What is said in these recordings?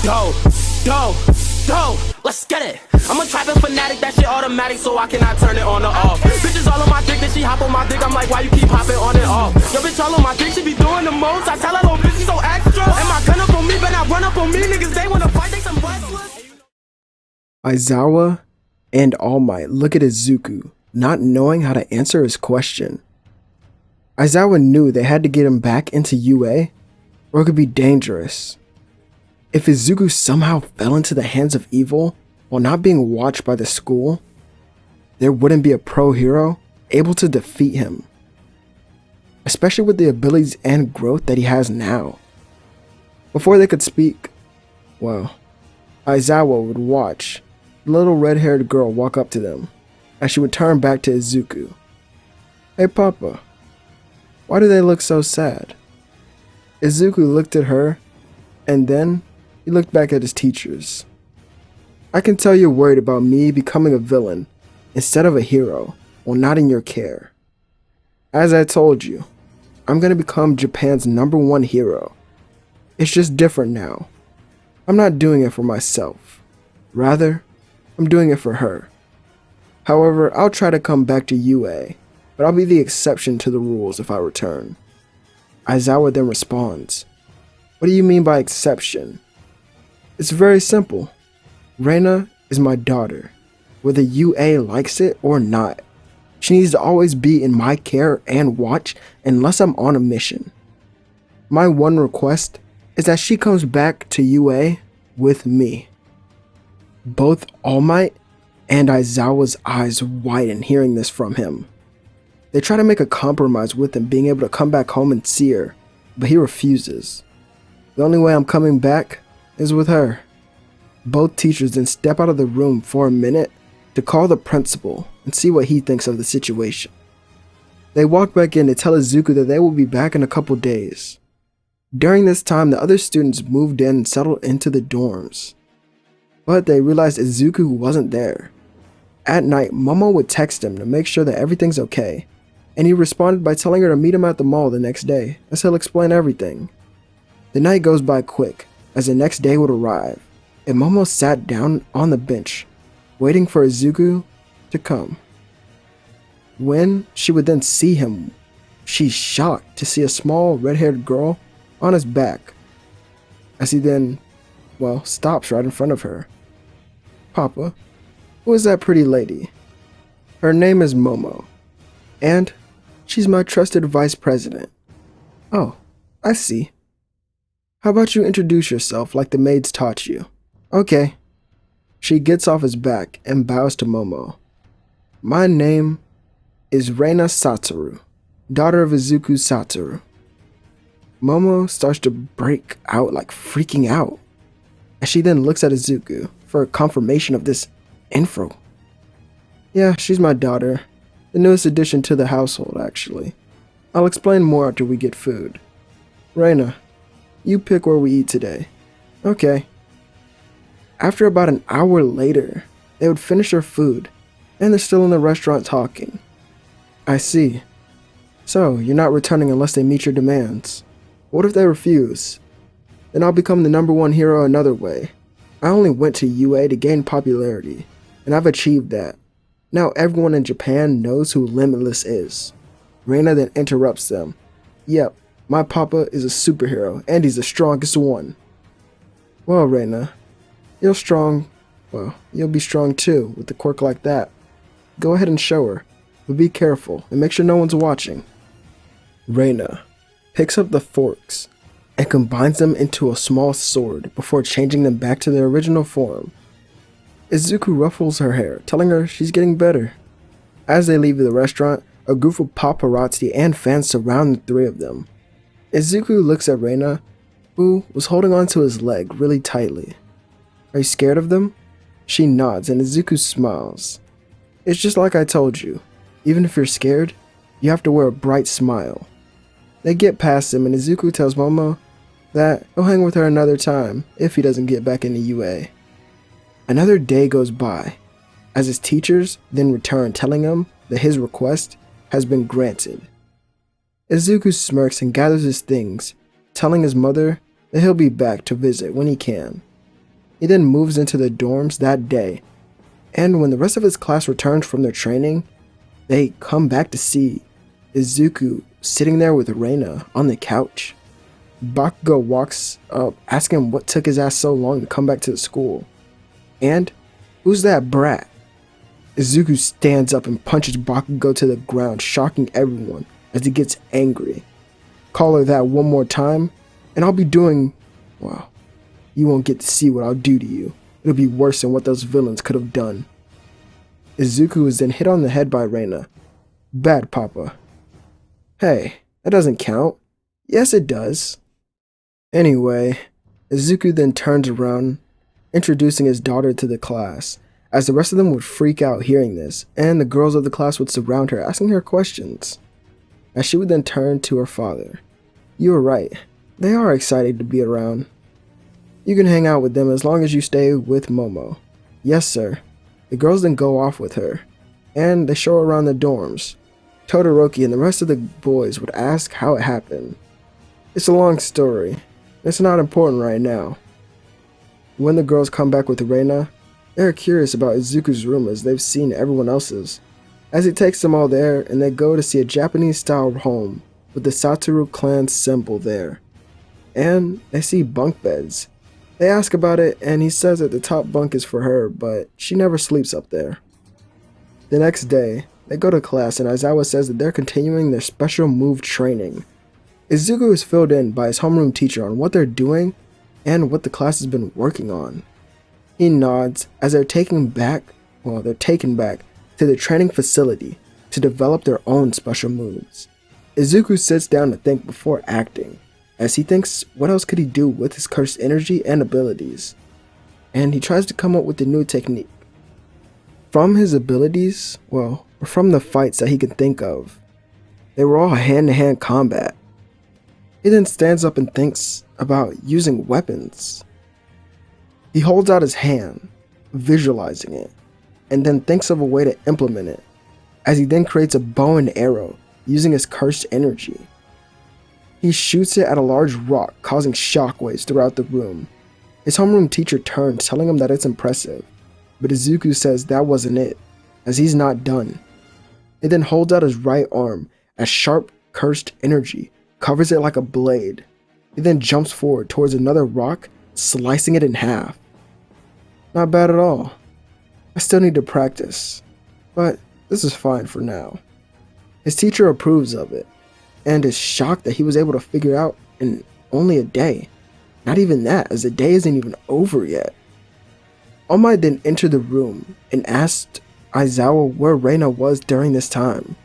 Go, go, go, let's get it. I'm a trapping fanatic, that shit automatic, so I cannot turn it on or off. Bitches all on my dick, then she hop on my dick, I'm like, why you keep hopping on and off? Yo, bitch all on my dick, she be doing the most. I tell her, little bitch, she so extra. And my gun up on me, but not run up on me. Niggas, they wanna fight, they some wrestlers. Aizawa and All Might look at Izuku, not knowing how to answer his question. Aizawa knew they had to get him back into UA, or it could be dangerous. If Izuku somehow fell into the hands of evil while not being watched by the school, there wouldn't be a pro hero able to defeat him, especially with the abilities and growth that he has now. Before they could speak, well, Aizawa would watch the little red-haired girl walk up to them as she would turn back to Izuku. "Hey Papa, why do they look so sad?" Izuku looked at her, and then he looked back at his teachers. "I can tell you're worried about me becoming a villain instead of a hero while not in your care. As I told you, I'm going to become Japan's #1 hero. It's just different now. I'm not doing it for myself. Rather, I'm doing it for her. However, I'll try to come back to UA, but I'll be the exception to the rules if I return." Aizawa then responds, "What do you mean by exception?" "It's very simple. Reina is my daughter, whether UA likes it or not. She needs to always be in my care and watch unless I'm on a mission. My one request is that she comes back to UA with me." Both All Might and Aizawa's eyes widen hearing this from him. They try to make a compromise with him being able to come back home and see her, but he refuses. "The only way I'm coming back is with her." Both teachers then step out of the room for a minute to call the principal and see what he thinks of the situation. They walk back in to tell Izuku that they will be back in a couple days. During this time, the other students moved in and settled into the dorms, but they realized Izuku wasn't there. At night, Momo would text him to make sure that everything's okay, and he responded by telling her to meet him at the mall the next day, as he'll explain everything. The night goes by quick, as the next day would arrive, and Momo sat down on the bench, waiting for Izuku to come. When she would then see him, she's shocked to see a small red-haired girl on his back, as he then, stops right in front of her. "Papa, who is that pretty lady?" "Her name is Momo, and she's my trusted vice president." "Oh, I see. How about you introduce yourself like the maids taught you?" "Okay." She gets off his back and bows to Momo. "My name is Reina Satoru, daughter of Izuku Satoru." Momo starts to break out, like freaking out, as she then looks at Izuku for a confirmation of this info. "Yeah, she's my daughter, the newest addition to the household, actually. I'll explain more after we get food. Reina, you pick where we eat today." "Okay." After about an hour later, they would finish their food, and they're still in the restaurant talking. "I see. So, you're not returning unless they meet your demands. What if they refuse? Then I'll become the #1 hero another way. I only went to UA to gain popularity, and I've achieved that. Now everyone in Japan knows who Limitless is." Reina then interrupts them. "Yep, my papa is a superhero, and he's the strongest one." "Well, Reina, you'll be strong too with a quirk like that. Go ahead and show her, but be careful and make sure no one's watching." Reina picks up the forks and combines them into a small sword before changing them back to their original form. Izuku ruffles her hair, telling her she's getting better. As they leave the restaurant, a group of paparazzi and fans surround the three of them. Izuku looks at Reina, who was holding onto his leg really tightly. "Are you scared of them?" She nods and Izuku smiles. "It's just like I told you. Even if you're scared, you have to wear a bright smile." They get past him and Izuku tells Momo that he'll hang with her another time if he doesn't get back into UA. Another day goes by, as his teachers then return telling him that his request has been granted. Izuku smirks and gathers his things, telling his mother that he'll be back to visit when he can. He then moves into the dorms that day, and when the rest of his class returns from their training, they come back to see Izuku sitting there with Reina on the couch. Bakugo walks up, asking him what took his ass so long to come back to the school. And who's that brat? Izuku stands up and punches Bakugo to the ground, shocking everyone as he gets angry. Call her that one more time, and I'll be doing, well, you won't get to see what I'll do to you. It'll be worse than what those villains could have done. Izuku is then hit on the head by Reina. Bad, Papa. Hey, that doesn't count. Yes, it does. Anyway, Izuku then turns around, introducing his daughter to the class, as the rest of them would freak out hearing this, and the girls of the class would surround her, asking her questions. As she would then turn to her father. You were right. They are excited to be around. You can hang out with them as long as you stay with Momo. Yes, sir. The girls then go off with her, and they show her around the dorms. Todoroki and the rest of the boys would ask how it happened. It's a long story. It's not important right now. When the girls come back with Reina, they're curious about Izuku's room as they've seen everyone else's. As he takes them all there, and they go to see a Japanese-style home with the Satoru clan symbol there. And they see bunk beds. They ask about it, and he says that the top bunk is for her, but she never sleeps up there. The next day, they go to class, and Aizawa says that they're continuing their special move training. Izuku is filled in by his homeroom teacher on what they're doing and what the class has been working on. He nods as they're taken back to the training facility to develop their own special moves. Izuku sits down to think before acting, as he thinks what else could he do with his cursed energy and abilities. And he tries to come up with a new technique. From his abilities, or from the fights that he could think of, they were all hand-to-hand combat. He then stands up and thinks about using weapons. He holds out his hand, visualizing it, and then thinks of a way to implement it, as he then creates a bow and arrow using his cursed energy. He shoots it at a large rock, causing shockwaves throughout the room. His homeroom teacher turns, telling him that it's impressive, but Izuku says that wasn't it, as he's not done. He then holds out his right arm as sharp, cursed energy covers it like a blade. He then jumps forward towards another rock, slicing it in half. Not bad at all. I still need to practice, but this is fine for now. His teacher approves of it, and is shocked that he was able to figure out in only a day. Not even that, as the day isn't even over yet. All Might then entered the room and asked Aizawa where Reina was during this time.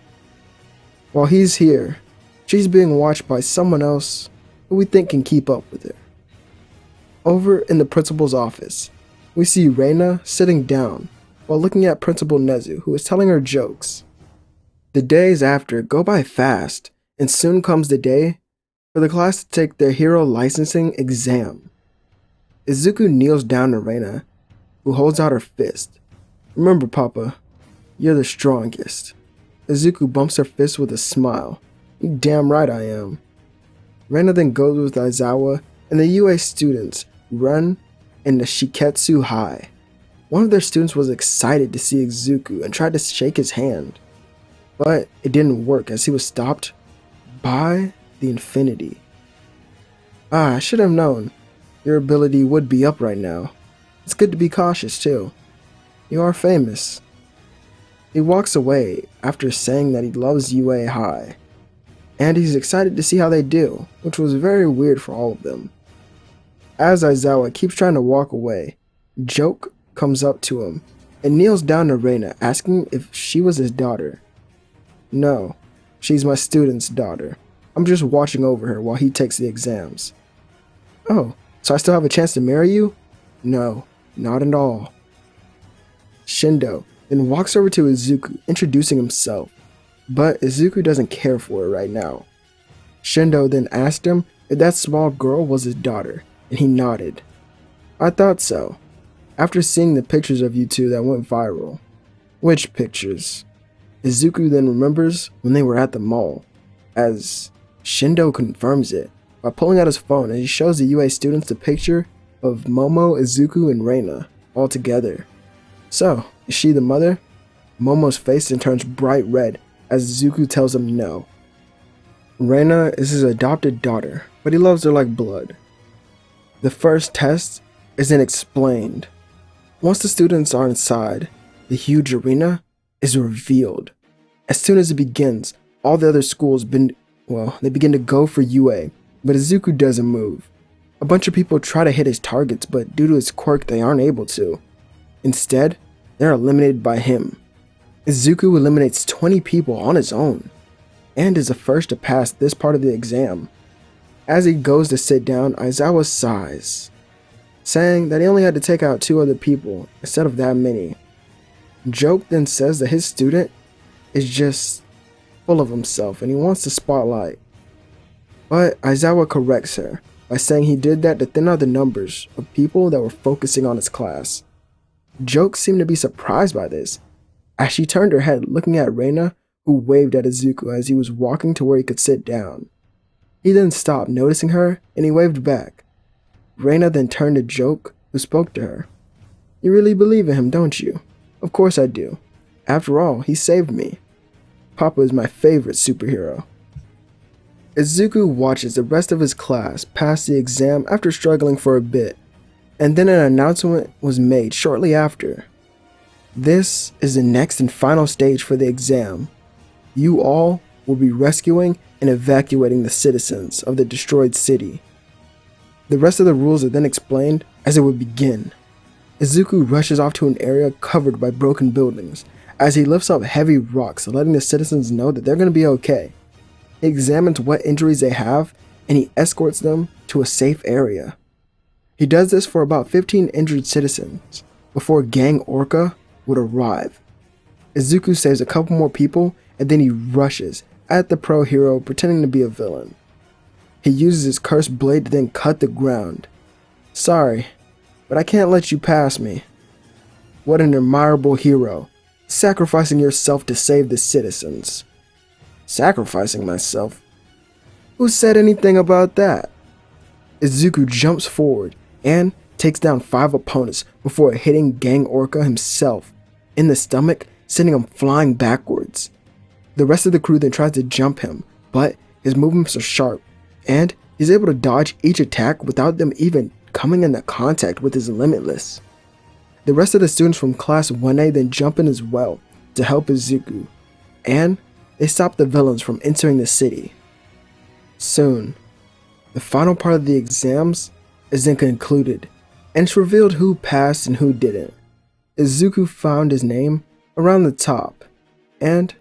While he's here, she's being watched by someone else who we think can keep up with her. Over in the principal's office, we see Reina sitting down while looking at Principal Nezu, who is telling her jokes. The days after go by fast, and soon comes the day for the class to take their hero licensing exam. Izuku kneels down to Reina, who holds out her fist. Remember, Papa, you're the strongest. Izuku bumps her fist with a smile. You damn right I am. Reina then goes with Aizawa, and the UA students run in the Shiketsu High. One of their students was excited to see Izuku and tried to shake his hand, but it didn't work as he was stopped by the infinity. I should have known. Your ability would be up right now. It's good to be cautious too. You are famous. He walks away after saying that he loves UA High, and he's excited to see how they do, which was very weird for all of them. As Aizawa keeps trying to walk away, Joke comes up to him and kneels down to Reina, asking if she was his daughter. No, she's my student's daughter. I'm just watching over her while he takes the exams. Oh, so I still have a chance to marry you? No, not at all. Shindo then walks over to Izuku, introducing himself, but Izuku doesn't care for her right now. Shindo then asked him if that small girl was his daughter, and he nodded. I thought so, after seeing the pictures of you two that went viral. Which pictures? Izuku then remembers when they were at the mall, as Shindo confirms it by pulling out his phone and he shows the UA students the picture of Momo, Izuku, and Reina all together. So, is she the mother? Momo's face then turns bright red as Izuku tells him no. Reina is his adopted daughter, but he loves her like blood. The first test is then explained. Once the students are inside, the huge arena is revealed. As soon as it begins, all the other schools begin to go for UA, but Izuku doesn't move. A bunch of people try to hit his targets, but due to his quirk, they aren't able to. Instead, they're eliminated by him. Izuku eliminates 20 people on his own, and is the first to pass this part of the exam. As he goes to sit down, Aizawa sighs, saying that he only had to take out 2 other people instead of that many. Joke then says that his student is just full of himself and he wants the spotlight. But Aizawa corrects her by saying he did that to thin out the numbers of people that were focusing on his class. Joke seemed to be surprised by this, as she turned her head looking at Reina, who waved at Izuku as he was walking to where he could sit down. He then stopped noticing her and he waved back. Reina then turned to Joke, who spoke to her. "You really believe in him, don't you?" "Of course I do. After all, he saved me. Papa is my favorite superhero." Izuku watches the rest of his class pass the exam after struggling for a bit, and then an announcement was made shortly after. This is the next and final stage for the exam. You all will be rescuing and evacuating the citizens of the destroyed city. The rest of the rules are then explained as it would begin. Izuku rushes off to an area covered by broken buildings as he lifts up heavy rocks, letting the citizens know that they're going to be okay. He examines what injuries they have and he escorts them to a safe area. He does this for about 15 injured citizens before Gang Orca would arrive. Izuku saves a couple more people and then he rushes at the pro hero pretending to be a villain. He uses his cursed blade to then cut the ground. "Sorry, but I can't let you pass me." What an admirable hero, sacrificing yourself to save the citizens. Sacrificing myself? Who said anything about that? Izuku jumps forward and takes down 5 opponents before hitting Gang Orca himself in the stomach, sending him flying backwards. The rest of the crew then tries to jump him, but his movements are sharp, and he's able to dodge each attack without them even coming into contact with his Limitless. The rest of the students from Class 1A then jump in as well to help Izuku, and they stop the villains from entering the city. Soon, the final part of the exams is then concluded, and it's revealed who passed and who didn't. Izuku found his name around the top, and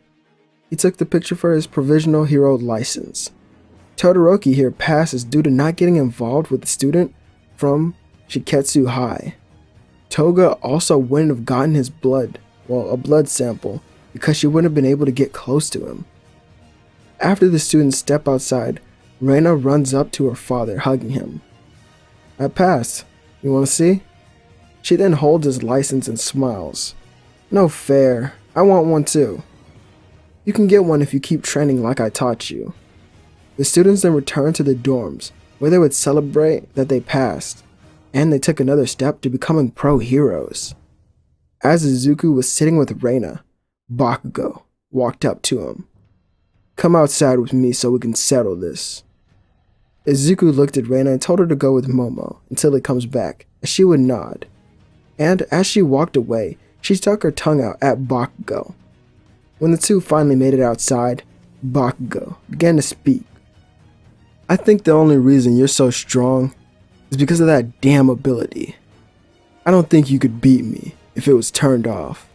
he took the picture for his provisional hero license. Todoroki here passes due to not getting involved with the student from Shiketsu High. Toga also wouldn't have gotten his blood, a blood sample, because she wouldn't have been able to get close to him. After the students step outside, Reina runs up to her father, hugging him. "I passed. You want to see?" She then holds his license and smiles. "No fair. I want one too." "You can get one if you keep training like I taught you." The students then returned to the dorms, where they would celebrate that they passed, and they took another step to becoming pro heroes. As Izuku was sitting with Reina, Bakugo walked up to him. "Come outside with me so we can settle this." Izuku looked at Reina and told her to go with Momo until he comes back, as she would nod. And as she walked away, she stuck her tongue out at Bakugo. When the two finally made it outside, Bakugo began to speak. "I think the only reason you're so strong is because of that damn ability. I don't think you could beat me if it was turned off."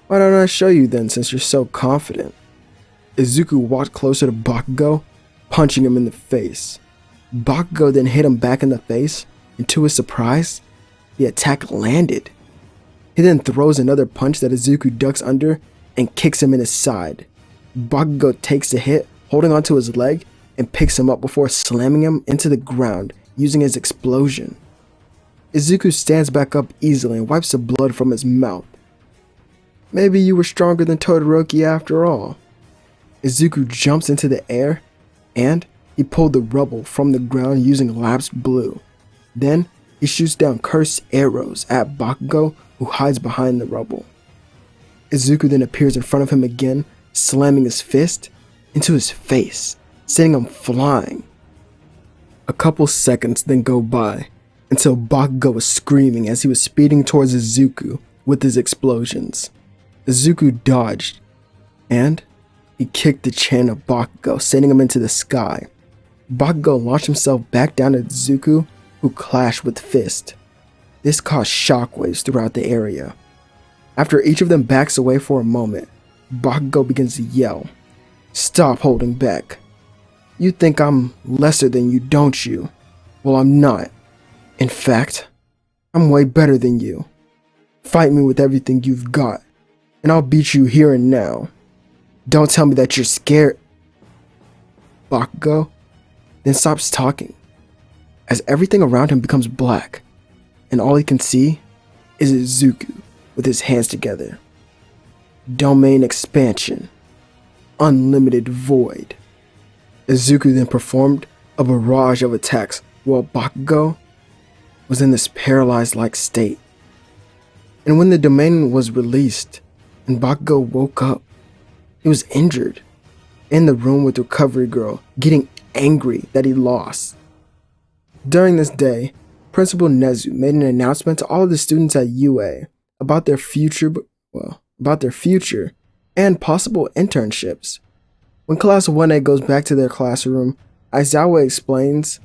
"Why don't I show you then, since you're so confident?" Izuku walked closer to Bakugo, punching him in the face. Bakugo then hit him back in the face, and to his surprise, the attack landed. He then throws another punch that Izuku ducks under and kicks him in his side. Bakugo takes the hit, holding onto his leg, and picks him up before slamming him into the ground using his explosion. Izuku stands back up easily and wipes the blood from his mouth. "Maybe you were stronger than Todoroki after all." Izuku jumps into the air, and he pulled the rubble from the ground using lapsed blue. Then, he shoots down cursed arrows at Bakugo, who hides behind the rubble. Izuku then appears in front of him again, slamming his fist into his face, sending him flying. A couple seconds then go by until Bakugo was screaming as he was speeding towards Izuku with his explosions. Izuku dodged, and he kicked the chin of Bakugo, sending him into the sky. Bakugo launched himself back down at Izuku, who clashed with Fist. This caused shockwaves throughout the area. After each of them backs away for a moment, Bakugo begins to yell, "Stop holding back. You think I'm lesser than you, don't you? Well, I'm not. In fact, I'm way better than you. Fight me with everything you've got, and I'll beat you here and now. Don't tell me that you're scared." Bakugo then stops talking, as everything around him becomes black, and all he can see is Izuku with his hands together. Domain expansion. Unlimited void. Izuku then performed a barrage of attacks while Bakugo was in this paralyzed-like state. And when the domain was released and Bakugo woke up, he was injured in the room with the recovery girl, getting angry that he lost. During this day, Principal Nezu made an announcement to all of the students at UA about their future and possible internships. When Class 1A goes back to their classroom, Aizawa explains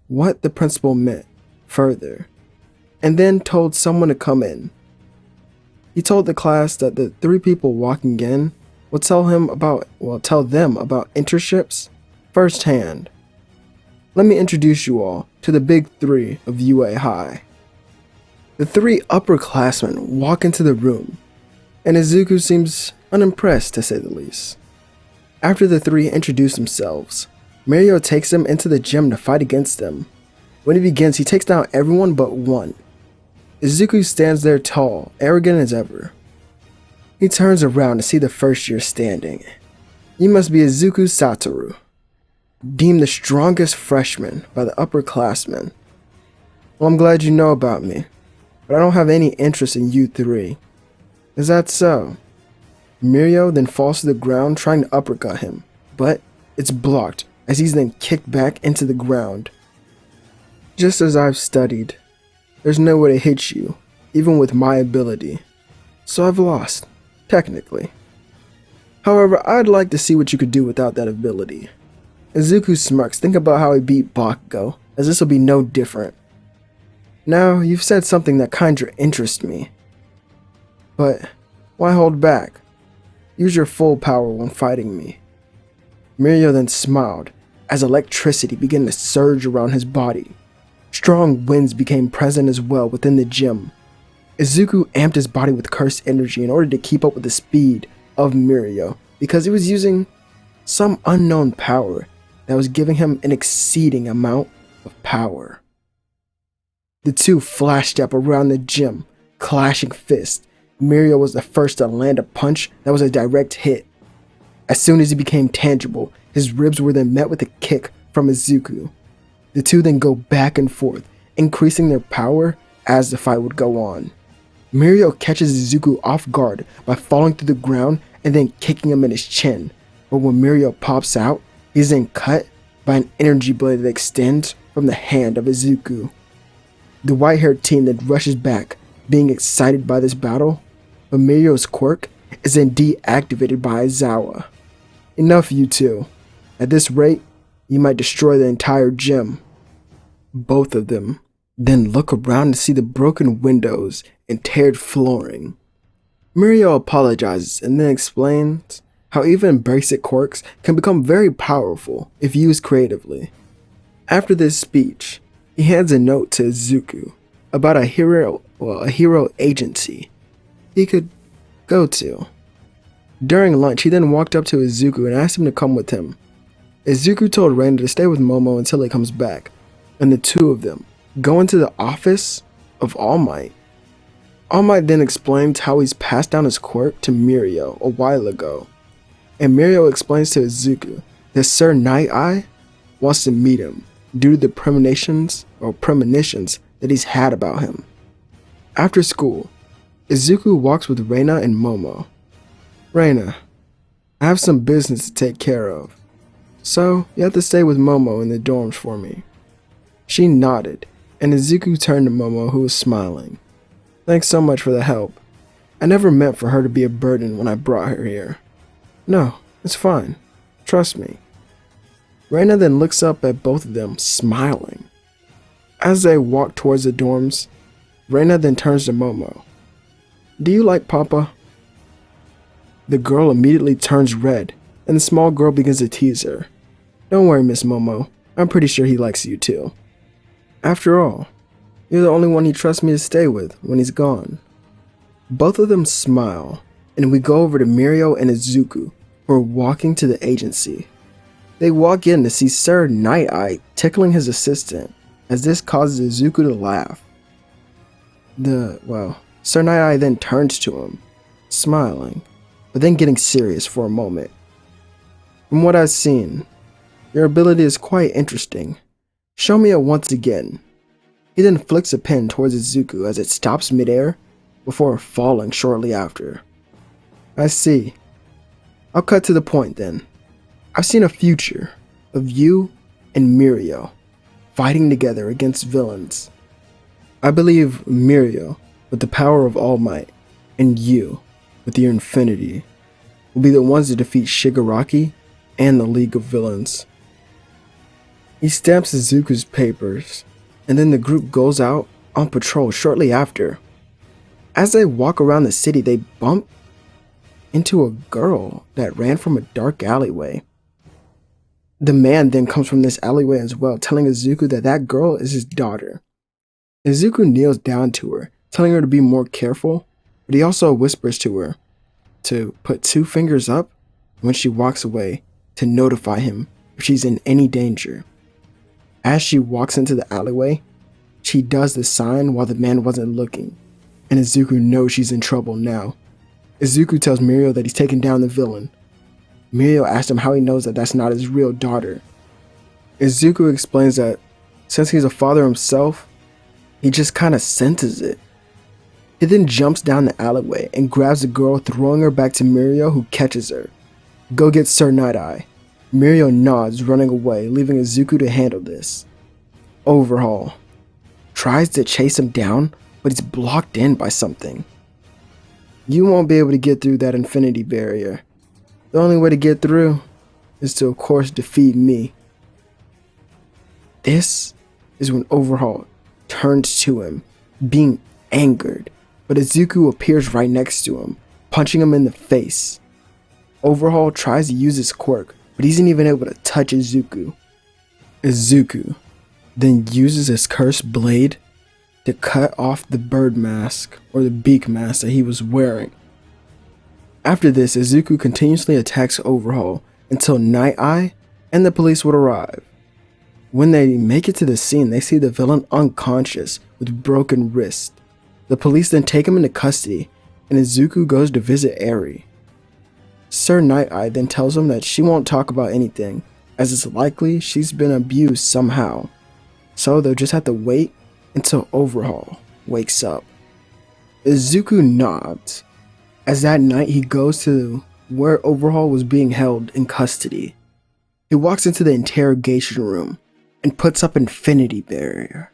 what the principal meant further, and then told someone to come in. He told the class that the 3 people walking in would tell them about internships firsthand. Let me introduce you all to the big 3 of UA High. The 3 upperclassmen walk into the room, and Izuku seems unimpressed, to say the least. After the 3 introduce themselves, Mirio takes them into the gym to fight against them. When he begins, he takes down everyone but one. Izuku stands there tall, arrogant as ever. He turns around to see the first year standing. You must be Izuku Satoru, deemed the strongest freshman by the upperclassmen. Well, I'm glad you know about me, but I don't have any interest in you 3. Is that so? Mirio then falls to the ground trying to uppercut him, but it's blocked as he's then kicked back into the ground. Just as I've studied, there's no way to hit you, even with my ability. So I've lost, technically. However, I'd like to see what you could do without that ability. Izuku smirks, think about how he beat Bakugo, as this will be no different. Now, you've said something that kinda interests me. But why hold back? Use your full power when fighting me. Mirio then smiled as electricity began to surge around his body. Strong winds became present as well within the gym. Izuku amped his body with cursed energy in order to keep up with the speed of Mirio, because he was using some unknown power that was giving him an exceeding amount of power. The 2 flashed up around the gym, clashing fists. Mirio was the first to land a punch that was a direct hit. As soon as he became tangible, his ribs were then met with a kick from Izuku. The 2 then go back and forth, increasing their power as the fight would go on. Mirio catches Izuku off guard by falling to the ground and then kicking him in his chin, but when Mirio pops out, he's then cut by an energy blade that extends from the hand of Izuku. The white-haired teen then rushes back, being excited by this battle, but Mirio's quirk is then deactivated by Aizawa. Enough, you 2. At this rate, you might destroy the entire gym. Both of them then look around to see the broken windows and teared flooring. Mirio apologizes and then explains how even basic quirks can become very powerful if used creatively. After this speech, he hands a note to Izuku about a hero agency he could go to. During lunch, he then walked up to Izuku and asked him to come with him. Izuku told Reina to stay with Momo until he comes back, and the 2 of them go into the office of All Might. All Might then explains how he's passed down his quirk to Mirio a while ago, and Mirio explains to Izuku that Sir Nighteye wants to meet him due to the premonitions that he's had about him. After school, Izuku walks with Reina and Momo. Reina, I have some business to take care of, so you have to stay with Momo in the dorms for me. She nodded, and Izuku turned to Momo, who was smiling. Thanks so much for the help. I never meant for her to be a burden when I brought her here. No, it's fine. Trust me. Reina then looks up at both of them, smiling. As they walk towards the dorms, Reina then turns to Momo. Do you like Papa? The girl immediately turns red, and the small girl begins to tease her. Don't worry, Miss Momo. I'm pretty sure he likes you too. After all, you're the only one he trusts me to stay with when he's gone. Both of them smile, and we go over to Mirio and Izuku, who are walking to the agency. They walk in to see Sir Nighteye tickling his assistant, as this causes Izuku to laugh. Sir Nighteye then turns to him, smiling, but then getting serious for a moment. From what I've seen, your ability is quite interesting. Show me it once again. He then flicks a pen towards Izuku as it stops midair before falling shortly after. I see. I'll cut to the point then. I've seen a future of you and Mirio fighting together against villains. I believe Mirio, with the power of All Might, and you, with your infinity, will be the ones to defeat Shigaraki and the League of Villains. He stamps Izuku's papers, and then the group goes out on patrol shortly after. As they walk around the city, they bump into a girl that ran from a dark alleyway. The man then comes from this alleyway as well, telling Izuku that that girl is his daughter. Izuku kneels down to her, telling her to be more careful, but he also whispers to her to put 2 fingers up when she walks away to notify him if she's in any danger. As she walks into the alleyway, she does the sign while the man wasn't looking, and Izuku knows she's in trouble now. Izuku tells Mirio that he's taken down the villain. Mirio asks him how he knows that that's not his real daughter. Izuku explains that since he's a father himself, he just kinda senses it. He then jumps down the alleyway and grabs the girl, throwing her back to Mirio, who catches her. Go get Sir Nighteye. Mirio nods, running away, leaving Izuku to handle this. Overhaul tries to chase him down, but he's blocked in by something. You won't be able to get through that infinity barrier. The only way to get through is to, of course, defeat me. This is when Overhaul turns to him, being angered, but Izuku appears right next to him, punching him in the face. Overhaul tries to use his quirk, but he isn't even able to touch Izuku. Izuku then uses his cursed blade to cut off the bird mask, or the beak mask that he was wearing. After this, Izuku continuously attacks Overhaul until Nighteye and the police would arrive. When they make it to the scene, they see the villain unconscious with broken wrist. The police then take him into custody, and Izuku goes to visit Eri. Sir Nighteye then tells him that she won't talk about anything, as it's likely she's been abused somehow. So they'll just have to wait until Overhaul wakes up. Izuku nods, as that night he goes to where Overhaul was being held in custody. He walks into the interrogation room and puts up infinity barrier.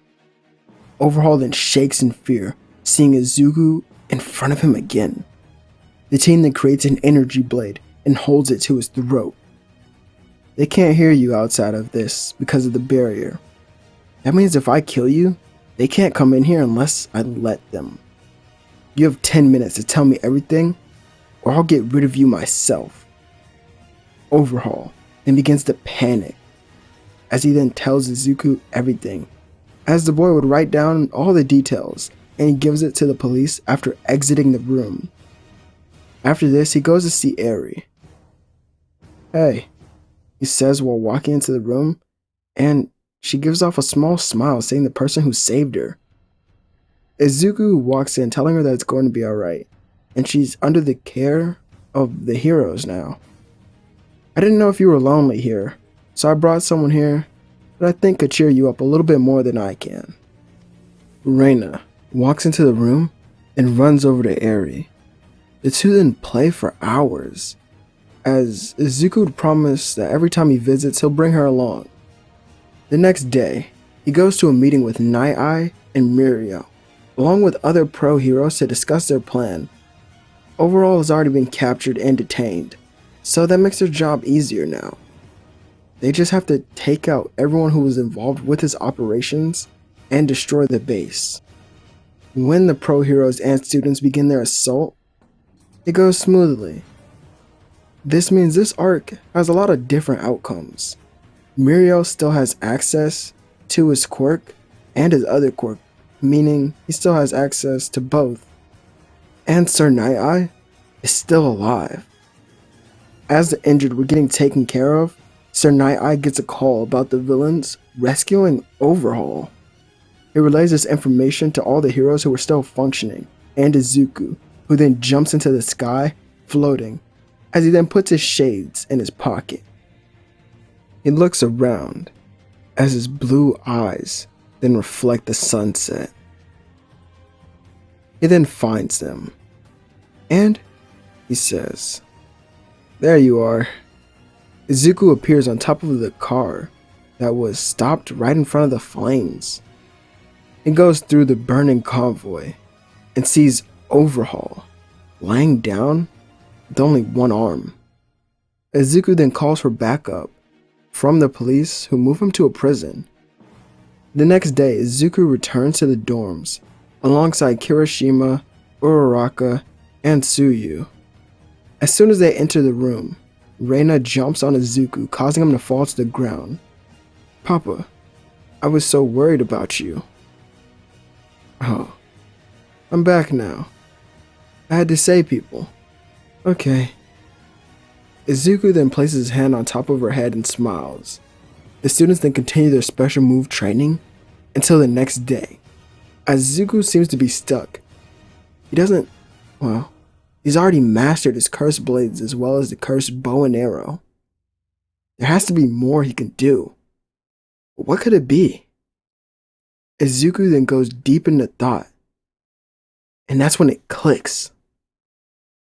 Overhaul then shakes in fear, seeing Izuku in front of him again. The team then creates an energy blade and holds it to his throat. They can't hear you outside of this because of the barrier. That means if I kill you, they can't come in here unless I let them. You have 10 minutes to tell me everything, or I'll get rid of you myself. Overhaul then begins to panic, as he then tells Izuku everything, as the boy would write down all the details, and he gives it to the police after exiting the room. After this, he goes to see Eri. Hey, he says while walking into the room, and she gives off a small smile, saying the person who saved her. Izuku walks in, telling her that it's going to be alright, and she's under the care of the heroes now. I didn't know if you were lonely here, so I brought someone here that I think could cheer you up a little bit more than I can. Reina walks into the room and runs over to Eri. The two then play for hours, as Izuku would promise that every time he visits, he'll bring her along. The next day, he goes to a meeting with Nighteye and Mirio, along with other pro heroes to discuss their plan. Overhaul has already been captured and detained, so that makes their job easier now. They just have to take out everyone who was involved with his operations and destroy the base. When the pro heroes and students begin their assault, it goes smoothly. This means this arc has a lot of different outcomes. Mirio still has access to his quirk and his other quirk, meaning he still has access to both. And Sir Nighteye is still alive. As the injured were getting taken care of, Sir Nighteye gets a call about the villains rescuing Overhaul. He relays this information to all the heroes who were still functioning, and Izuku, who then jumps into the sky, floating, as he then puts his shades in his pocket. He looks around, as his blue eyes then reflect the sunset. He then finds them, and he says, "There you are." Izuku appears on top of the car that was stopped right in front of the flames. He goes through the burning convoy and sees Overhaul lying down with only one arm. Izuku then calls for backup from the police, who move him to a prison. The next day, Izuku returns to the dorms alongside Kirishima, Uraraka, and Tsuyu. As soon as they enter the room, Reina jumps on Izuku, causing him to fall to the ground. "Papa, I was so worried about you." "Oh, I'm back now. I had to save people." "Okay." Izuku then places his hand on top of her head and smiles. The students then continue their special move training until the next day. As Izuku seems to be stuck, he's already mastered his cursed blades as well as the cursed bow and arrow. There has to be more he can do. But what could it be? Izuku then goes deep into thought, and that's when it clicks.